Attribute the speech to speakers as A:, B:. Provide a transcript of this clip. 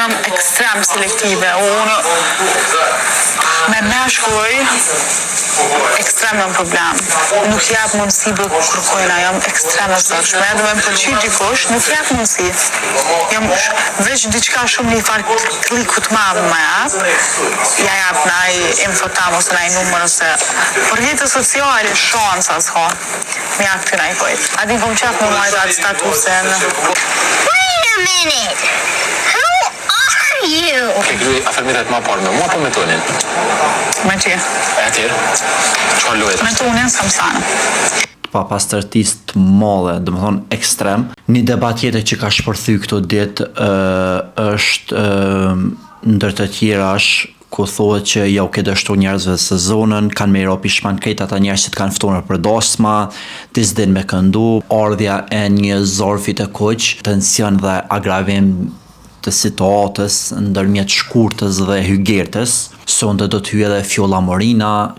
A: jam ekstrem selektive. Unë me meshkuj ekstrem jam problem. Nuk jap mundësi për kërkojna, jam ekstrem e zotshme. Edhe me më pëlqy dikush, nuk jap mundësi. Jam veç diçka shumë një farë kliku të madh më jap. Ja jap naj infotam ose naj numër ose për jetë sociale shansa s'ka. Me ja këty naj kojt. A di kom qef më majtë atë statusen.
B: Wait a minute! Who are you?
C: Ke kry afërmitet ma parë me mua po me tonin?
A: Me që?
C: E tjerë? Qëfar luet?
A: Me tonin Samsana.
D: Pa pastërtisë të madhe, do të thonë ekstrem. Një debat tjetër që ka shpërthy këto ditë është ndër të tjerash ku thohet që ja u ke dështu njerëzve sezonën, kanë me Europi shman krejt ata njerëz që të kanë ftuar për dasma, të s'din me këndu, ardhja e një zorfi të kuq, tension dhe agravim të situatës ndërmjet shkurtës dhe hygertës. Sonte do të hyjë edhe Fjolla Morina,